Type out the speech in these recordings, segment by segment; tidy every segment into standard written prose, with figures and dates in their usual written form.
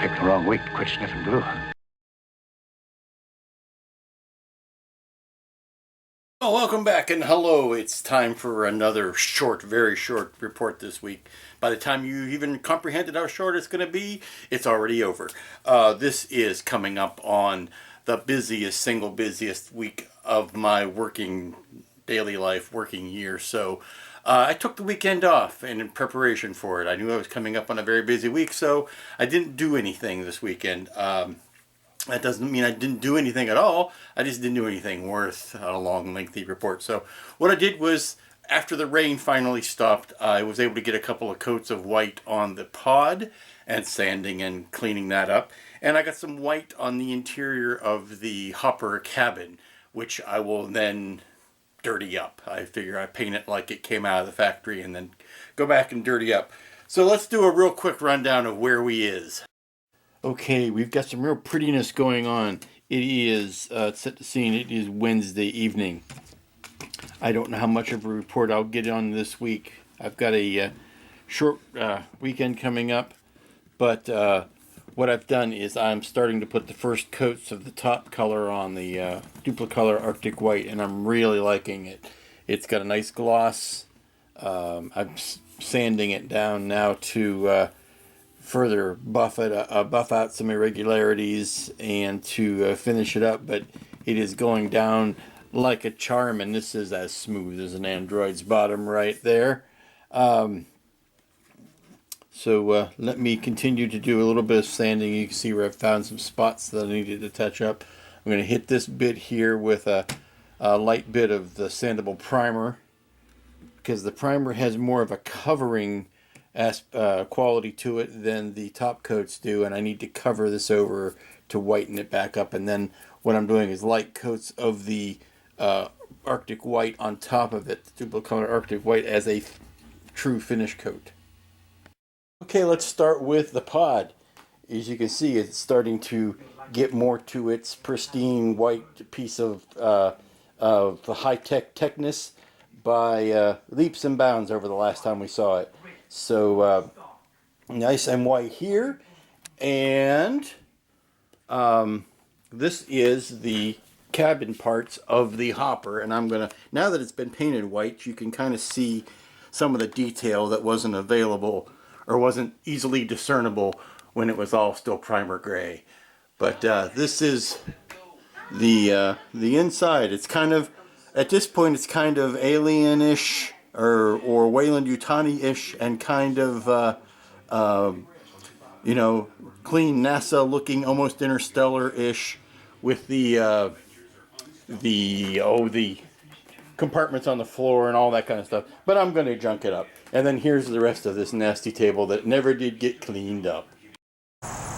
picked the wrong week to quit sniffing glue. Oh, welcome back and hello. It's time for another short, very short report this week. By the time you even comprehended how short it's going to be, it's already over. This is coming up on the single busiest week of my working daily life, working year. So I took the weekend off and in preparation for it. I knew I was coming up on a very busy week, so I didn't do anything this weekend. That doesn't mean I didn't do anything at all. I just didn't do anything worth a long, lengthy report. So what I did was, after the rain finally stopped, I was able to get a couple of coats of white on the pod and sanding and cleaning that up. And I got some white on the interior of the hopper cabin, which I will then dirty up. I figure I paint it like it came out of the factory and then go back and dirty up. So let's do a real quick rundown of where we is. Okay, we've got some real prettiness going on. It is, set the scene, it is Wednesday evening. I don't know how much of a report I'll get on this week. I've got a short weekend coming up, but what I've done is I'm starting to put the first coats of the top color on the Duplicolor Arctic White, and I'm really liking it. It's got a nice gloss. I'm sanding it down now to further buff out some irregularities and to finish it up, but it is going down like a charm, and this is as smooth as an Android's bottom right there. So let me continue to do a little bit of sanding. You can see where I've found some spots that I needed to touch up. I'm going to hit this bit here with a light bit of the sandable primer, because the primer has more of a covering quality to it than the top coats do, and I need to cover this over to whiten it back up. And then what I'm doing is light coats of the Arctic White on top of it, the Duplicolor Arctic White, as a true finish coat. Okay, let's start with the pod. As you can see, it's starting to get more to its pristine white piece of high-tech techness by leaps and bounds over the last time we saw it. So nice and white here, and this is the cabin parts of the hopper, and I'm gonna, now that it's been painted white, you can kind of see some of the detail that wasn't available or wasn't easily discernible when it was all still primer gray. But this is the inside. It's kind of, at this point, it's kind of alien-ish or Weyland-Yutani-ish, and kind of you know, clean NASA-looking, almost interstellar-ish, with the compartments on the floor and all that kind of stuff. But I'm going to junk it up. And then here's the rest of this nasty table that never did get cleaned up.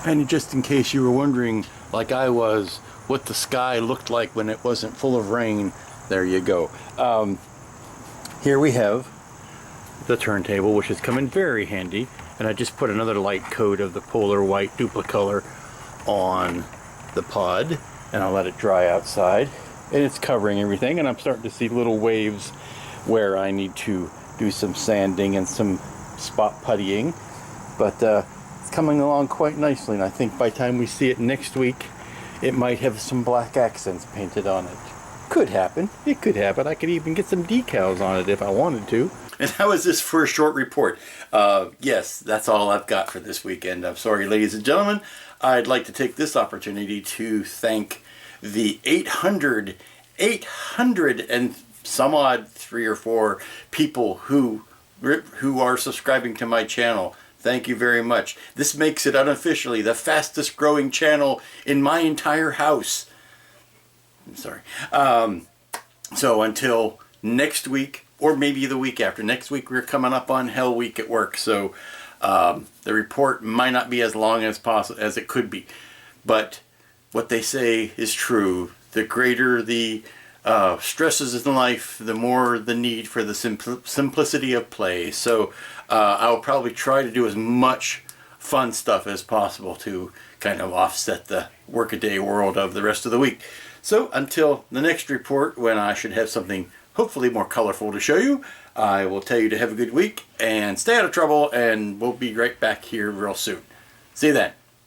And just in case you were wondering, like I was, what the sky looked like when it wasn't full of rain, there you go. Here we have the turntable, which has come in very handy, and I just put another light coat of the Polar White Duplicolor on the pod, and I'll let it dry outside, and it's covering everything, and I'm starting to see little waves where I need to do some sanding and some spot puttying, but it's coming along quite nicely, and I think by the time we see it next week, it might have some black accents painted on it. Could happen. It could happen. I could even get some decals on it if I wanted to. And how is this for a short report? Yes, that's all I've got for this weekend. I'm sorry, ladies and gentlemen. I'd like to take this opportunity to thank the 800 and some odd 3 or 4 people who are subscribing to my channel. Thank you very much. This makes it unofficially the fastest growing channel in my entire house. I'm sorry. So until next week, or maybe the week after. Next week we're coming up on Hell Week at work, so the report might not be as long as possible as it could be. But what they say is true. The greater the stresses in life, the more the need for the simplicity of play. So I'll probably try to do as much fun stuff as possible to kind of offset the workaday world of the rest of the week. So until the next report, when I should have something hopefully more colorful to show you, I will tell you to have a good week and stay out of trouble, and we'll be right back here real soon. See you then.